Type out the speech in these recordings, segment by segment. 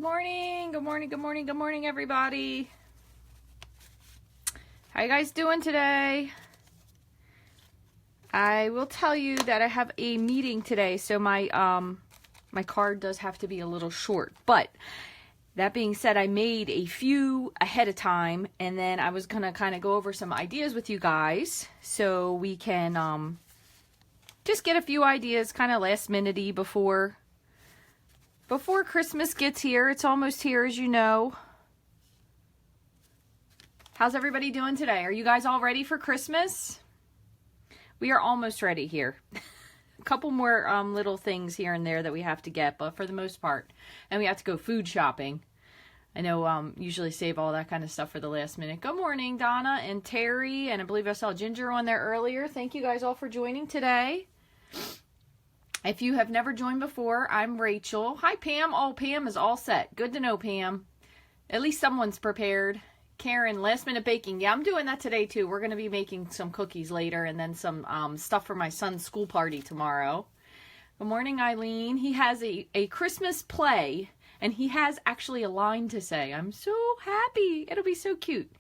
Good morning, good morning, good morning, good morning, everybody. How you guys doing today? I will tell you that I have a meeting today, so my card does have to be a little short. But that being said, I made a few ahead of time, and then I was gonna kind of go over some ideas with you guys, so we can just get a few ideas, kind of last minute-y before Christmas gets here. It's almost here, as you know. How's everybody doing today? Are you guys all ready for Christmas? We are almost ready here. A couple more little things here and there that we have to get, but for the most part. And we have to go food shopping. I know usually save all that kind of stuff for the last minute. Good morning, Donna and Terry. And I believe I saw Ginger on there earlier. Thank you guys all for joining today. If you have never joined before, I'm Rachel. Hi, Pam. Oh, Pam is all set. Good to know, Pam. At least someone's prepared. Karen, last minute baking. Yeah, I'm doing that today, too. We're going to be making some cookies later and then some stuff for my son's school party tomorrow. Good morning, Eileen. He has a Christmas play, and he has actually a line to say. I'm so happy. It'll be so cute.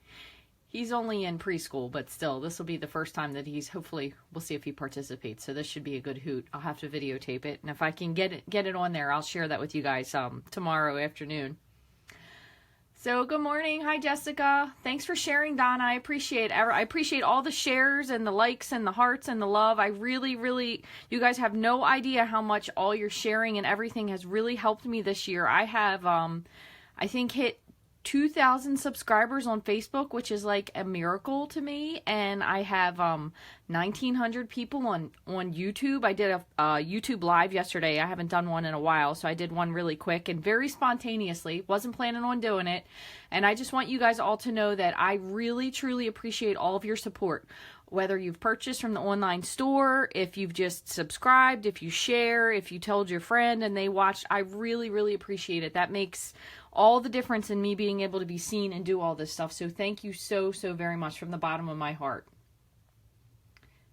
He's only in preschool, but still, this will be the first time that he's, hopefully, we'll see if he participates. So this should be a good hoot. I'll have to videotape it. And if I can get it on there, I'll share that with you guys tomorrow afternoon. So good morning. Hi, Jessica. Thanks for sharing, Donna. I appreciate all the shares and the likes and the hearts and the love. I really, really, you guys have no idea how much all your sharing and everything has really helped me this year. I have, I think, hit 2,000 subscribers on Facebook, which is like a miracle to me, and I have 1,900 people on YouTube. I did a YouTube live yesterday. I haven't done one in a while, so I did one really quick and very spontaneously. Wasn't planning on doing it, and I just want you guys all to know that I really, truly appreciate all of your support. Whether you've purchased from the online store, if you've just subscribed, if you share, if you told your friend and they watched, I really, really appreciate it. That makes all the difference in me being able to be seen and do all this stuff. So thank you so, so very much from the bottom of my heart.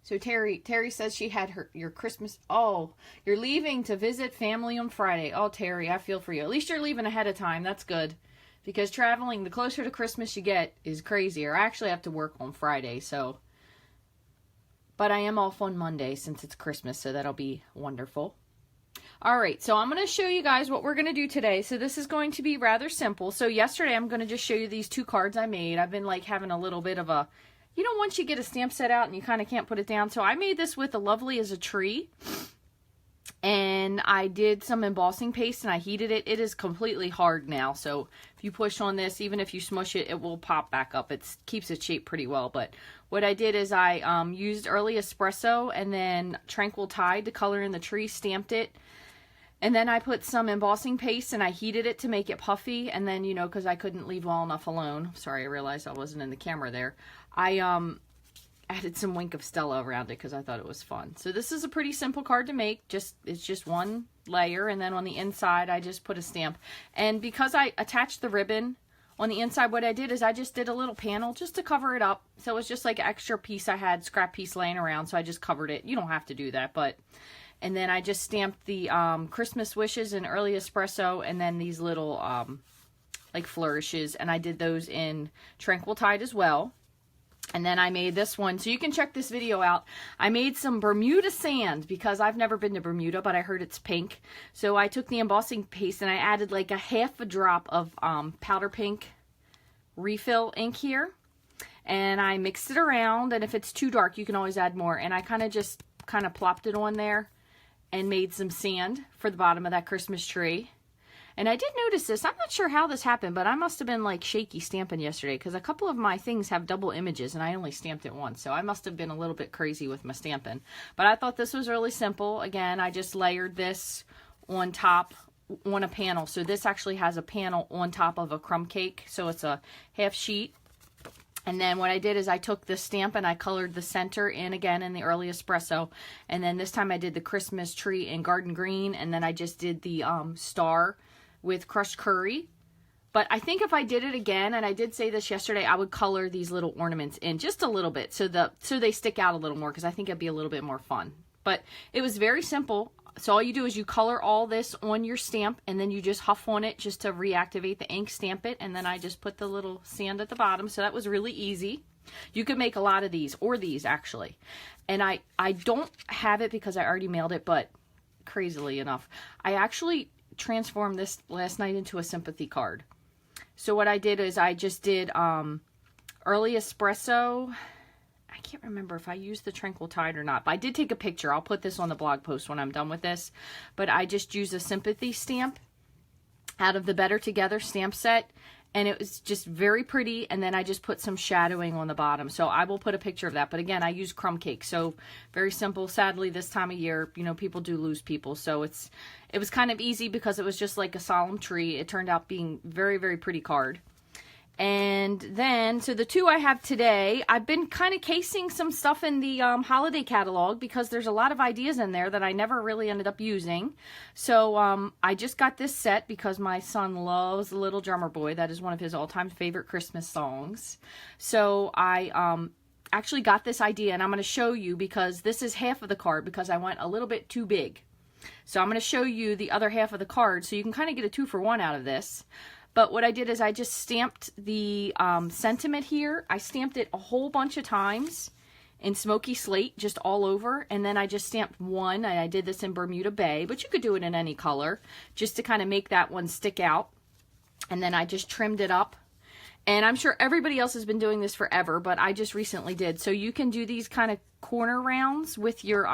So Terry says she had your Christmas. Oh, you're leaving to visit family on Friday. Oh, Terry, I feel for you. At least you're leaving ahead of time. That's good. Because traveling, the closer to Christmas you get, is crazier. I actually have to work on Friday, so. But I am off on Monday since it's Christmas, so that'll be wonderful. All right, so I'm going to show you guys what we're going to do today. So this is going to be rather simple. So yesterday I'm going to just show you these two cards I made. I've been like having a little bit of a, you know, once you get a stamp set out and you kind of can't put it down. So I made this with a Lovely as a Tree. And I did some embossing paste and I heated it. It is completely hard now. So if you push on this, even if you smush it, it will pop back up. It keeps its shape pretty well. But what I did is I used early espresso and then Tranquil Tide to color in the tree, stamped it. And then I put some embossing paste and I heated it to make it puffy. And then, you know, because I couldn't leave well enough alone. Sorry, I realized I wasn't in the camera there. I added some Wink of Stella around it because I thought it was fun. So this is a pretty simple card to make. It's just one layer. And then on the inside, I just put a stamp. And because I attached the ribbon on the inside, what I did is I just did a little panel just to cover it up. So it was just like an extra piece I had, scrap piece laying around. So I just covered it. You don't have to do that, but. And then I just stamped the Christmas wishes in early espresso and then these little like flourishes. And I did those in Tranquil Tide as well. And then I made this one. So you can check this video out. I made some Bermuda sand because I've never been to Bermuda, but I heard it's pink. So I took the embossing paste and I added like a half a drop of powder pink refill ink here. And I mixed it around. And if it's too dark, you can always add more. And I kind of plopped it on there and made some sand for the bottom of that Christmas tree. And I did notice this. I'm not sure how this happened, but I must have been like shaky stamping yesterday because a couple of my things have double images and I only stamped it once. So I must have been a little bit crazy with my stamping. But I thought this was really simple. Again, I just layered this on top on a panel. So this actually has a panel on top of a crumb cake. So it's a half sheet. And then what I did is I took the stamp and I colored the center in again in the early espresso. And then this time I did the Christmas tree in garden green. And then I just did the star with crushed curry. But I think if I did it again, and I did say this yesterday, I would color these little ornaments in just a little bit so they stick out a little more because I think it'd be a little bit more fun. But it was very simple. So all you do is you color all this on your stamp, and then you just huff on it just to reactivate the ink, stamp it, and then I just put the little sand at the bottom. So that was really easy. You could make a lot of these, or these actually. And I don't have it because I already mailed it, but crazily enough, I actually transformed this last night into a sympathy card. So what I did is I just did early espresso. I can't remember if I used the Tranquil Tide or not, but I did take a picture. I'll put this on the blog post when I'm done with this. But I just used a sympathy stamp out of the Better Together stamp set, and it was just very pretty. And then I just put some shadowing on the bottom. So I will put a picture of that. But again, I use crumb cake. So very simple. Sadly, this time of year, you know, people do lose people. So it was kind of easy because it was just like a solemn tree. It turned out being very, very pretty card. And then, so the two I have today, I've been kind of casing some stuff in the holiday catalog because there's a lot of ideas in there that I never really ended up using. So I just got this set because my son loves Little Drummer Boy. That is one of his all-time favorite Christmas songs. So I actually got this idea, and I'm going to show you because this is half of the card because I went a little bit too big. So I'm going to show you the other half of the card so you can kind of get a 2-for-1 out of this. But what I did is I just stamped the sentiment here. I stamped it a whole bunch of times in smoky slate, just all over. And then I just stamped one. And I did this in Bermuda Bay, but you could do it in any color just to kind of make that one stick out. And then I just trimmed it up. And I'm sure everybody else has been doing this forever, but I just recently did. So you can do these kind of corner rounds with your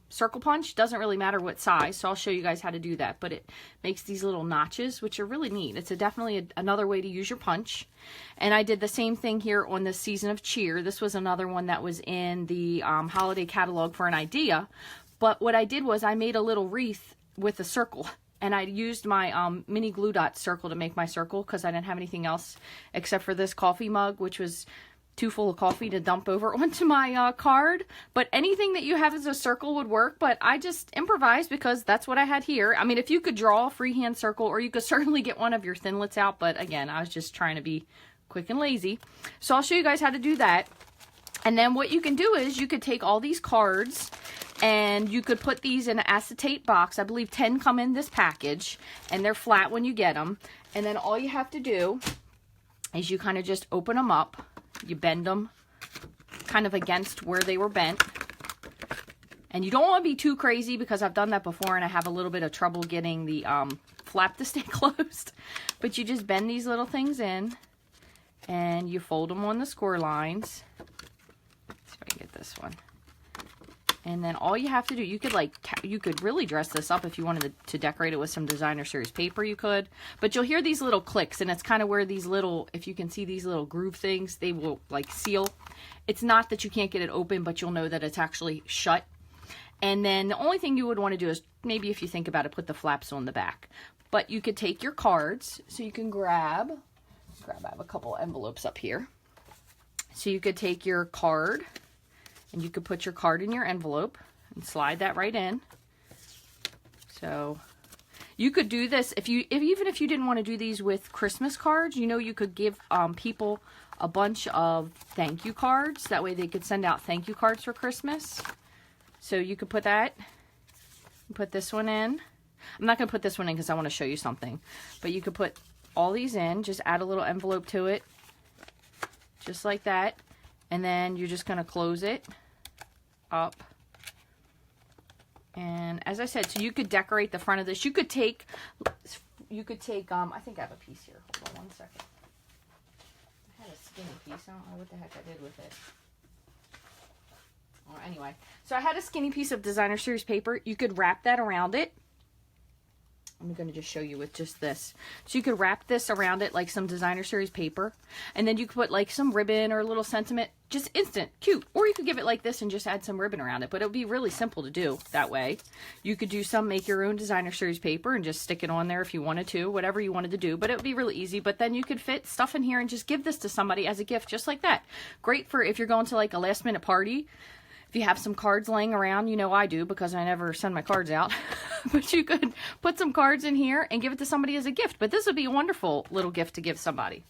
circle punch. Doesn't really matter what size, so I'll show you guys how to do that. But it makes these little notches, which are really neat. It's definitely another way to use your punch. And I did the same thing here on the Season of Cheer. This was another one that was in the holiday catalog for an idea. But what I did was I made a little wreath with a circle. And I used my mini glue dot circle to make my circle because I didn't have anything else except for this coffee mug, which was too full of coffee to dump over onto my card. But anything that you have as a circle would work, but I just improvised because that's what I had here. I mean, if you could draw a freehand circle, or you could certainly get one of your thinlits out, but again, I was just trying to be quick and lazy. So I'll show you guys how to do that. And then what you can do is you could take all these cards and you could put these in an acetate box. I believe 10 come in this package, and they're flat when you get them. And then all you have to do is you kind of just open them up. You bend them kind of against where they were bent. And you don't want to be too crazy because I've done that before and I have a little bit of trouble getting the flap to stay closed. But you just bend these little things in and you fold them on the score lines. Let's see if I can get this one. And then all you have to do, you could really dress this up if you wanted to decorate it with some designer series paper, you could. But you'll hear these little clicks, and it's kind of where these little, if you can see these little groove things, they will like seal. It's not that you can't get it open, but you'll know that it's actually shut. And then the only thing you would want to do is, maybe if you think about it, put the flaps on the back. But you could take your cards, so you can grab, I have a couple envelopes up here. So you could take your card, and you could put your card in your envelope and slide that right in. So you could do this even if you didn't want to do these with Christmas cards. You know, you could give people a bunch of thank you cards. That way they could send out thank you cards for Christmas. So you could put that, put this one in. I'm not going to put this one in because I want to show you something. But you could put all these in, just add a little envelope to it, just like that. And then you're just going to close it up. And as I said, so you could decorate the front of this. You could take, I think I have a piece here. Hold on one second. I had a skinny piece. I don't know what the heck I did with it. Well, anyway, so I had a skinny piece of designer series paper. You could wrap that around it. I'm going to just show you with just this. So you could wrap this around it like some designer series paper. And then you could put like some ribbon or a little sentiment. Just instant. Cute. Or you could give it like this and just add some ribbon around it. But it would be really simple to do that way. You could do some make your own designer series paper and just stick it on there if you wanted to. Whatever you wanted to do. But it would be really easy. But then you could fit stuff in here and just give this to somebody as a gift just like that. Great for if you're going to like a last minute party. If you have some cards laying around, you know I do because I never send my cards out. But you could put some cards in here and give it to somebody as a gift. But this would be a wonderful little gift to give somebody.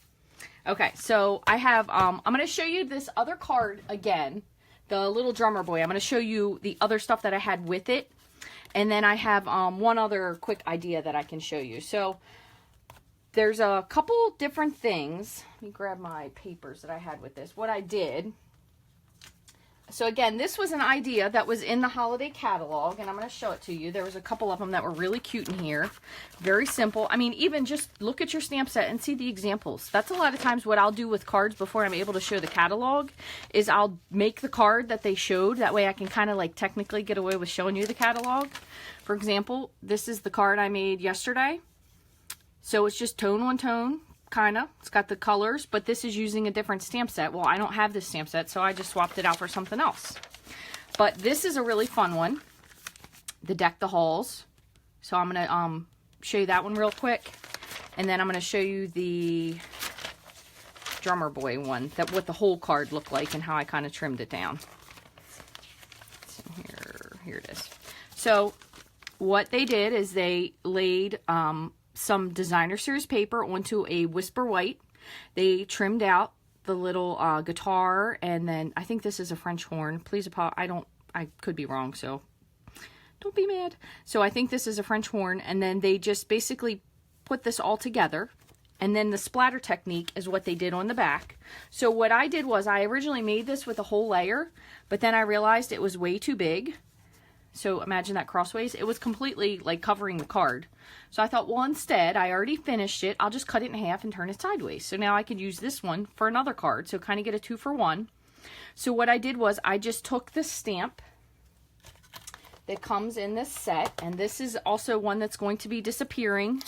Okay, so I have, I'm going to show you this other card again, the Little Drummer Boy. I'm going to show you the other stuff that I had with it. And then I have one other quick idea that I can show you. So there's a couple different things. Let me grab my papers that I had with this. What I did. So again, this was an idea that was in the holiday catalog, and I'm going to show it to you. There was a couple of them that were really cute in here. Very simple. I mean, even just look at your stamp set and see the examples. That's a lot of times what I'll do with cards before I'm able to show the catalog, is I'll make the card that they showed. That way I can kind of like technically get away with showing you the catalog. For example, this is the card I made yesterday. So it's just tone on tone. Kind of. It's got the colors, but this is using a different stamp set. Well, I don't have this stamp set, so I just swapped it out for something else. But this is a really fun one. The Deck the Halls. So I'm going to show you that one real quick. And then I'm going to show you the Drummer Boy one, that what the whole card looked like and how I kind of trimmed it down. So here it is. So what they did is they laid some designer series paper onto a Whisper White. They trimmed out the little guitar, and then I think this is a French horn. Please apologize. I could be wrong, so don't be mad. So I think this is a French horn, and then they just basically put this all together, and then the splatter technique is what they did on the back. So what I did was I originally made this with a whole layer, but then I realized it was way too big. So imagine that crossways. It was completely like covering the card. So I thought, well, instead, I already finished it. I'll just cut it in half and turn it sideways. So now I could use this one for another card. So kind of get a 2-for-1. So what I did was I just took the stamp that comes in this set. And this is also one that's going to be disappearing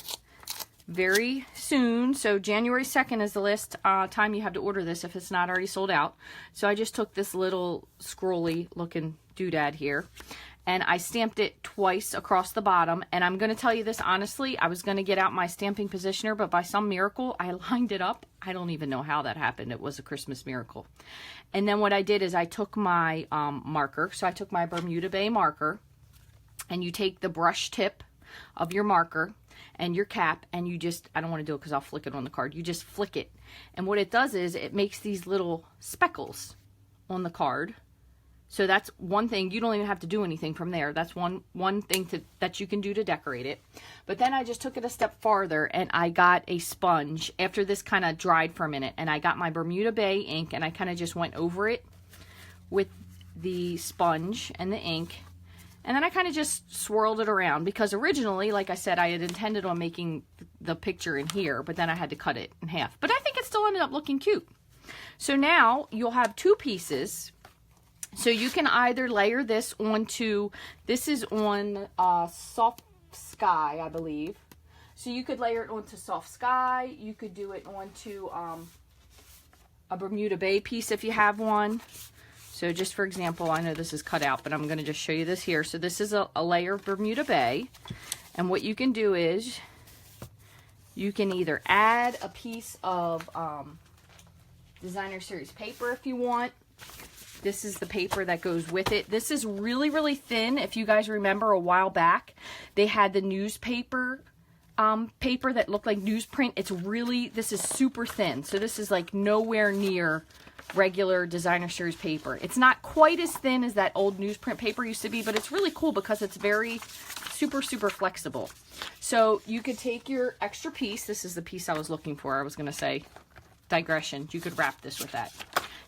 very soon. So January 2nd is the last time you have to order this if it's not already sold out. So I just took this little scrolly looking doodad here. And I stamped it twice across the bottom. And I'm going to tell you this honestly, I was going to get out my stamping positioner, but by some miracle, I lined it up. I don't even know how that happened. It was a Christmas miracle. And then what I did is I took my marker. So I took my Bermuda Bay marker, and you take the brush tip of your marker and your cap, and you just, I don't want to do it because I'll flick it on the card. You just flick it. And what it does is it makes these little speckles on the card. So that's one thing. You don't even have to do anything from there. That's one thing that you can do to decorate it. But then I just took it a step farther, and I got a sponge after this kind of dried for a minute. And I got my Bermuda Bay ink, and I kind of just went over it with the sponge and the ink. And then I kind of just swirled it around, because originally, like I said, I had intended on making the picture in here, but then I had to cut it in half. But I think it still ended up looking cute. So now you'll have two pieces. So you can either layer this onto, this is on Soft Sky, I believe. So you could layer it onto Soft Sky. You could do it onto a Bermuda Bay piece if you have one. So just for example, I know this is cut out, but I'm going to just show you this here. So this is a layer of Bermuda Bay. And what you can do is you can either add a piece of designer series paper if you want. This is the paper that goes with it. This is really, really thin. If you guys remember a while back, they had the newspaper paper that looked like newsprint. It's really, this is super thin. So this is like nowhere near regular designer series paper. It's not quite as thin as that old newsprint paper used to be, but it's really cool because it's very super, super flexible. So you could take your extra piece. This is the piece I was looking for. I was going to say, digression. You could wrap this with that.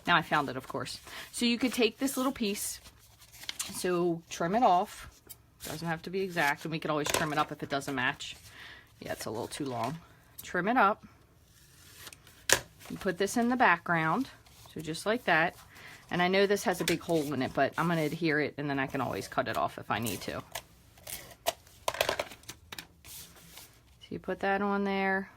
Now I found it, of course. So you could take this little piece, so trim it off. Doesn't have to be exact, and we could always trim it up if it doesn't match. Yeah, it's a little too long. Trim it up. You put this in the background, so just like that. And I know this has a big hole in it, but I'm going to adhere it, and then I can always cut it off if I need to. So you put that on there.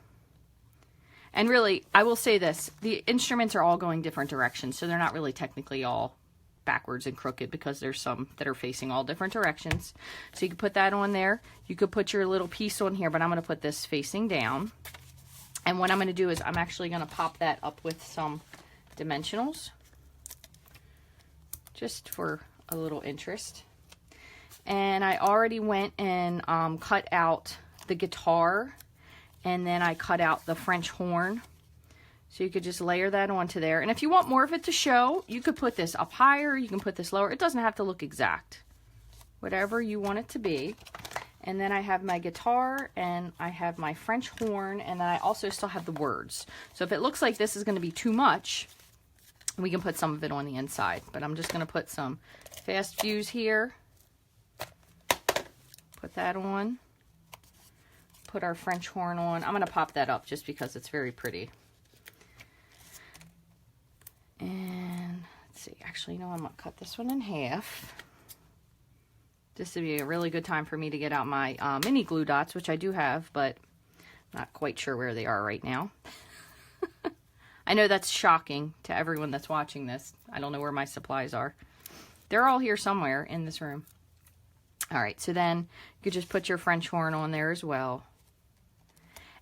And really, I will say this, the instruments are all going different directions, so they're not really technically all backwards and crooked, because there's some that are facing all different directions. So you can put that on there. You could put your little piece on here, but I'm going to put this facing down. And what I'm going to do is I'm actually going to pop that up with some dimensionals, just for a little interest. And I already went and cut out the guitar, and then I cut out the French horn. So you could just layer that onto there. And if you want more of it to show, you could put this up higher, you can put this lower. It doesn't have to look exact. whatever you want it to be. And then I have my guitar, and I have my French horn, and then I also still have the words. So if it looks like this is going to be too much, we can put some of it on the inside. But I'm just going to put some fast fuse here. Put that on. Put our French horn on. I'm going to pop that up just because it's very pretty. And let's see. Actually, no, I'm going to cut this one in half. This would be a really good time for me to get out my mini glue dots, which I do have, but not quite sure where they are right now. I know that's shocking to everyone that's watching this. I don't know where my supplies are. They're all here somewhere in this room. All right, so then you could just put your French horn on there as well.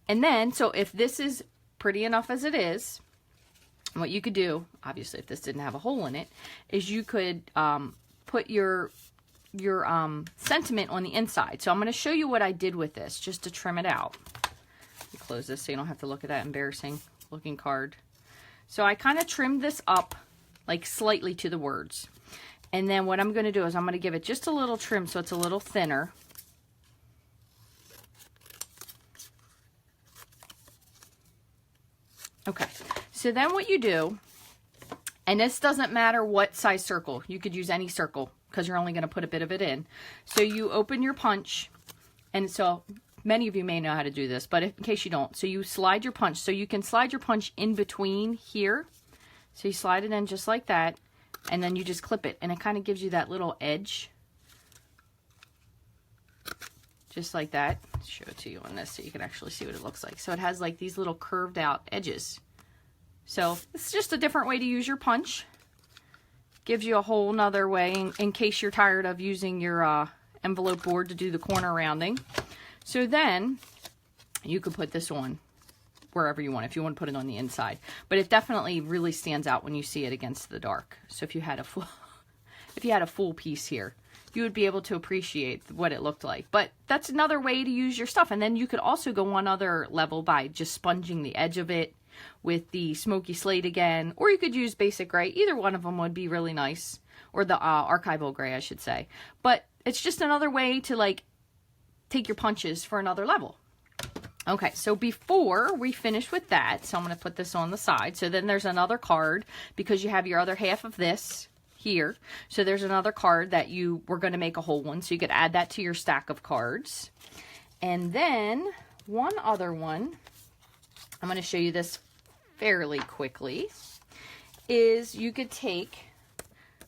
And then, so if this is pretty enough as it is, what you could do, obviously if this didn't have a hole in it, is you could put your sentiment on the inside. So I'm going to show you what I did with this just to trim it out. Let me close this so you don't have to look at that embarrassing looking card. So I kind of trimmed this up like slightly to the words. And then what I'm going to do is I'm going to give it just a little trim so it's a little thinner. Okay, so then what you do, and this doesn't matter what size circle, you could use any circle because you're only going to put a bit of it in. So you open your punch, and so many of you may know how to do this, but in case you don't, so you slide your punch. So you can slide your punch in between here. So you slide it in just like that, and then you just clip it, and it kind of gives you that little edge. Just like that. I'll show it to you on this so you can actually see what it looks like. So it has like these little curved out edges. So it's just a different way to use your punch. Gives you a whole nother way in case you're tired of using your envelope board to do the corner rounding. So then you could put this on wherever you want, if you want to put it on the inside. But it definitely really stands out when you see it against the dark. So if you had a full piece here, you would be able to appreciate what it looked like. But that's another way to use your stuff. And then you could also go one other level by just sponging the edge of it with the smoky slate again, or you could use basic gray. Either one of them would be really nice, or the archival gray, I should say. But it's just another way to like take your punches for another level. Okay, so before we finish with that, so I'm going to put this on the side. So then there's another card because you have your other half of this here. So there's another card that you were going to make a whole one, so you could add that to your stack of cards. And then one other one, I'm going to show you this fairly quickly, is you could take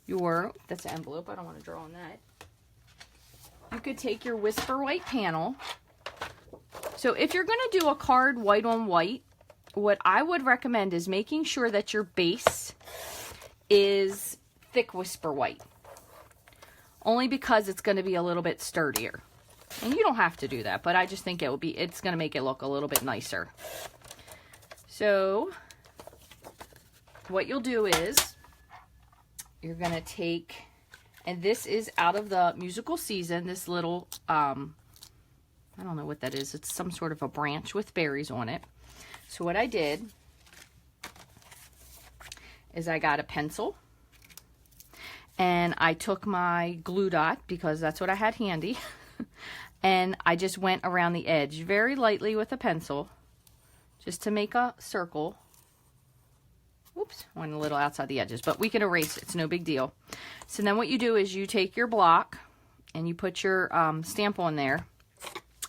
your, that's an envelope, I don't want to draw on that. You could take your Whisper White panel. So if you're going to do a card white on white, what I would recommend is making sure that your base is thick Whisper White. Only because it's going to be a little bit sturdier. And you don't have to do that, but I just think it's going to make it look a little bit nicer. So what you'll do is you're going to take, and this is out of the musical season, this little, I don't know what that is. It's some sort of a branch with berries on it. So what I did is I got a pencil, and I took my glue dot because that's what I had handy. And I just went around the edge very lightly with a pencil just to make a circle. Oops, went a little outside the edges, but we can erase it. It's no big deal. So then what you do is you take your block and you put your stamp on there.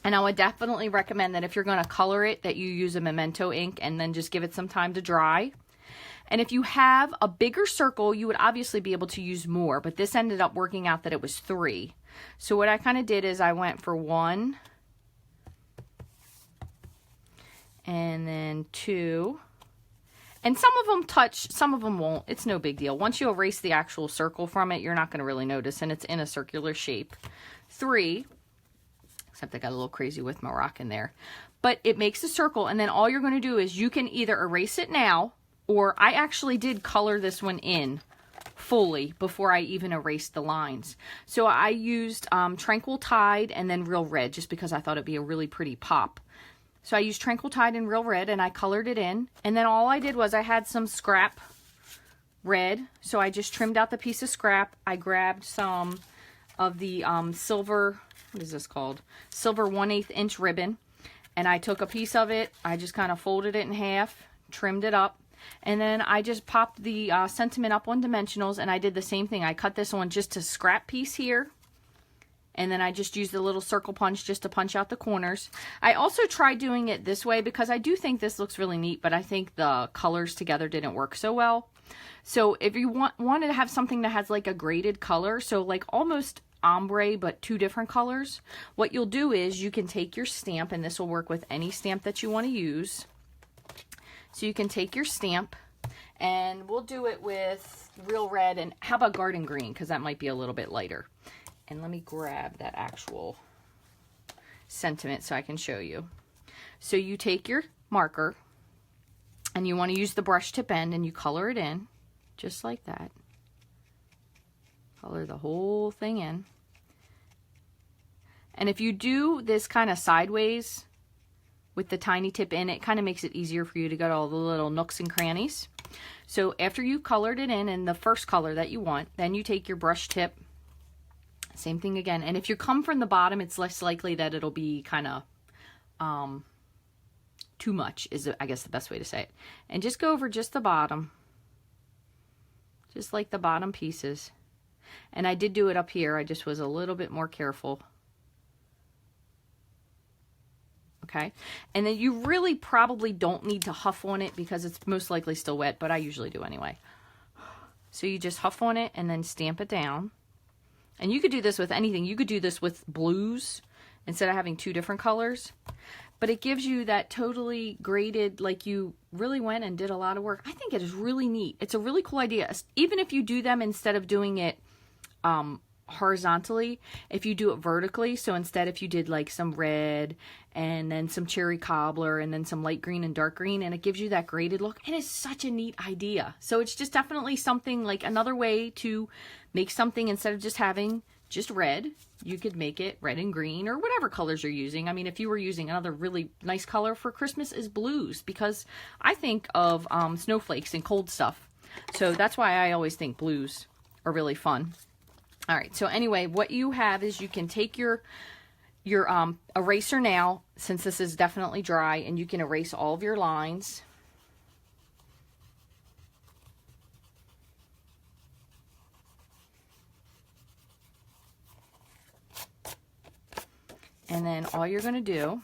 And I would definitely recommend that if you're going to color it, that you use a Memento ink and then just give it some time to dry. And if you have a bigger circle, you would obviously be able to use more, but this ended up working out that it was 3. So what I kind of did is I went for 1, and then 2, and some of them touch, some of them won't. It's no big deal. Once you erase the actual circle from it, you're not going to really notice, and it's in a circular shape. 3, except I got a little crazy with my rock in there, but it makes a circle, and then all you're going to do is you can either erase it now, or I actually did color this one in fully before I even erased the lines. So I used Tranquil Tide and then Real Red just because I thought it'd be a really pretty pop. So I used Tranquil Tide and Real Red and I colored it in. And then all I did was I had some scrap red. So I just trimmed out the piece of scrap. I grabbed some of the silver, what is this called? Silver 1/8 inch ribbon. And I took a piece of it, I just kind of folded it in half, trimmed it up, and then I just popped the sentiment up on dimensionals, and I did the same thing. I cut this one just to scrap piece here, and then I just used a little circle punch just to punch out the corners. I also tried doing it this way because I do think this looks really neat, but I think the colors together didn't work so well. So if you wanted to have something that has like a graded color, so like almost ombre but two different colors, what you'll do is you can take your stamp, and this will work with any stamp that you want to use. So you can take your stamp, and we'll do it with real red, and how about garden green, because that might be a little bit lighter. And let me grab that actual sentiment so I can show you. So you take your marker, and you want to use the brush tip end, and you color it in just like that. Color the whole thing in. And if you do this kind of sideways with the tiny tip in, it kind of makes it easier for you to get all the little nooks and crannies. So after you colored it in the first color that you want, then you take your brush tip, same thing again. And if you come from the bottom, it's less likely that it'll be kind of too much, is I guess the best way to say it. And just go over just the bottom, just like the bottom pieces. And I did do it up here, I just was a little bit more careful. Okay, and then you really probably don't need to huff on it because it's most likely still wet, but I usually do anyway. So you just huff on it and then stamp it down. And you could do this with anything. You could do this with blues instead of having two different colors. But it gives you that totally graded, like you really went and did a lot of work. I think it is really neat. It's a really cool idea. Even if you do them instead of doing it horizontally, if you do it vertically, so instead if you did like some red and then some cherry cobbler and then some light green and dark green, and it gives you that graded look, and it's such a neat idea. So it's just definitely something, like another way to make something. Instead of just having just red, you could make it red and green or whatever colors you're using. I mean, if you were using another really nice color for Christmas is blues, because I think of snowflakes and cold stuff. So that's why I always think blues are really fun. All right, so anyway, what you have is you can take your eraser now, since this is definitely dry, and you can erase all of your lines. And then all you're going to do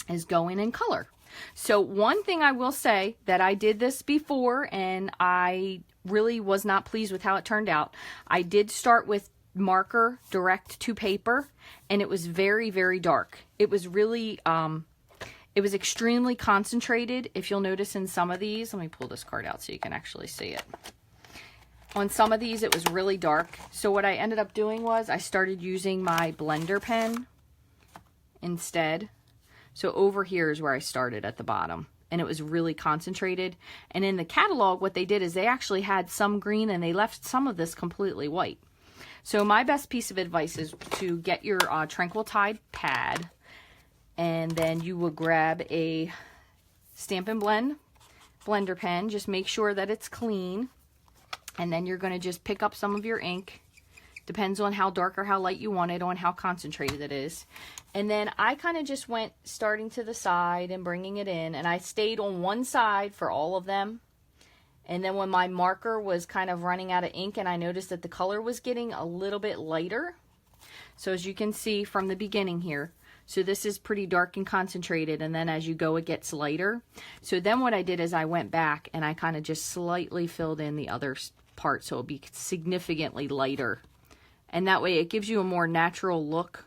is go in and color. So one thing I will say, that I did this before and I really was not pleased with how it turned out. I did start with marker direct to paper, and it was very, very dark. It was really, it was extremely concentrated. If you'll notice in some of these, let me pull this card out so you can actually see it. On some of these, it was really dark. So what I ended up doing was I started using my blender pen instead. So over here is where I started at the bottom, and it was really concentrated. And in the catalog, what they did is they actually had some green and they left some of this completely white. So my best piece of advice is to get your Tranquil Tide pad, and then you will grab a Stampin' Blend blender pen. Just make sure that it's clean, and then you're going to just pick up some of your ink. Depends on how dark or how light you want it, on how concentrated it is. And then I kind of just went starting to the side and bringing it in, and I stayed on one side for all of them. And then when my marker was kind of running out of ink and I noticed that the color was getting a little bit lighter, so as you can see from the beginning here, so this is pretty dark and concentrated, and then as you go it gets lighter. So then what I did is I went back and I kind of just slightly filled in the other part so it'll be significantly lighter. And that way it gives you a more natural look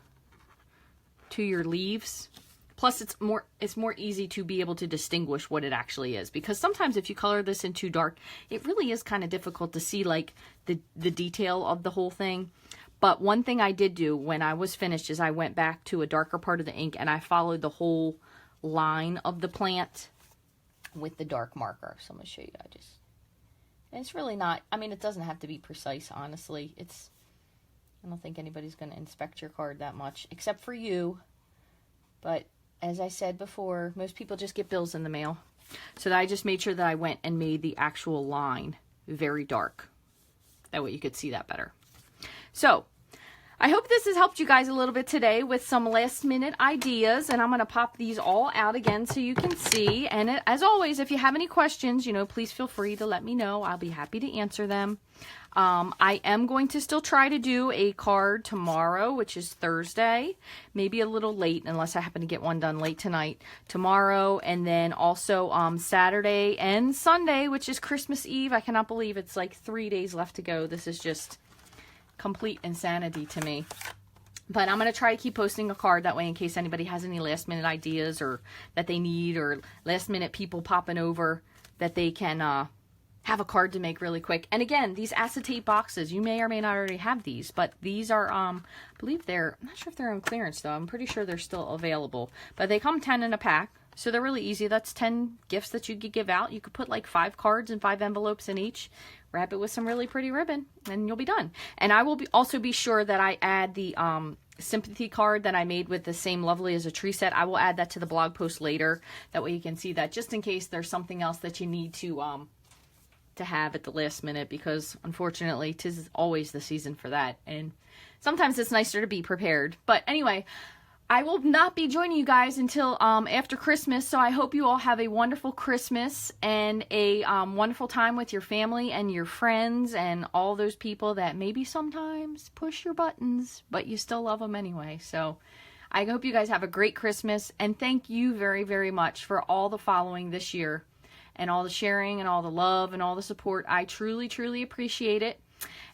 to your leaves. Plus it's more easy to be able to distinguish what it actually is, because sometimes if you color this in too dark, it really is kind of difficult to see like the detail of the whole thing. But one thing I did do when I was finished is I went back to a darker part of the ink and I followed the whole line of the plant with the dark marker. So I'm going to show you. And it's really not, I mean, it doesn't have to be precise, honestly. I don't think anybody's going to inspect your card that much, except for you. But as I said before, most people just get bills in the mail. So I just made sure that I went and made the actual line very dark. That way you could see that better. So I hope this has helped you guys a little bit today with some last minute ideas, and I'm going to pop these all out again so you can see. And as always, if you have any questions, you know, please feel free to let me know. I'll be happy to answer them. I am going to still try to do a card tomorrow, which is Thursday, maybe a little late unless I happen to get one done late tonight, tomorrow, and then also Saturday and Sunday, which is Christmas Eve. I cannot believe it's like 3 days left to go. This is just complete insanity to me. But I'm going to try to keep posting a card that way in case anybody has any last minute ideas or that they need, or last minute people popping over that they can have a card to make really quick. And again, these acetate boxes, you may or may not already have these, but these are, I believe I'm not sure if they're on clearance though. I'm pretty sure they're still available, but they come 10 in a pack. So they're really easy. That's 10 gifts that you could give out. You could put like 5 cards and 5 envelopes in each, wrap it with some really pretty ribbon, and you'll be done. And I will also be sure that I add the sympathy card that I made with the same Lovely as a Tree set. I will add that to the blog post later. That way you can see that, just in case there's something else that you need to have at the last minute, because unfortunately 'tis always the season for that, and sometimes it's nicer to be prepared. But anyway, I will not be joining you guys until after Christmas, so I hope you all have a wonderful Christmas and a wonderful time with your family and your friends and all those people that maybe sometimes push your buttons, but you still love them anyway. So I hope you guys have a great Christmas, and thank you very, very much for all the following this year, and all the sharing and all the love and all the support. I truly, truly appreciate it.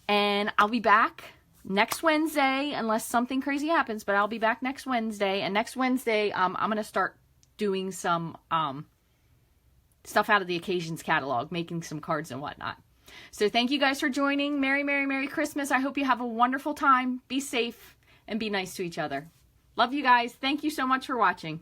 And I'll be back next Wednesday, unless something crazy happens, but I'll be back next Wednesday. And next Wednesday, I'm going to start doing some stuff out of the Occasions catalog, making some cards and whatnot. So thank you guys for joining. Merry, Merry, Merry Christmas. I hope you have a wonderful time. Be safe and be nice to each other. Love you guys. Thank you so much for watching.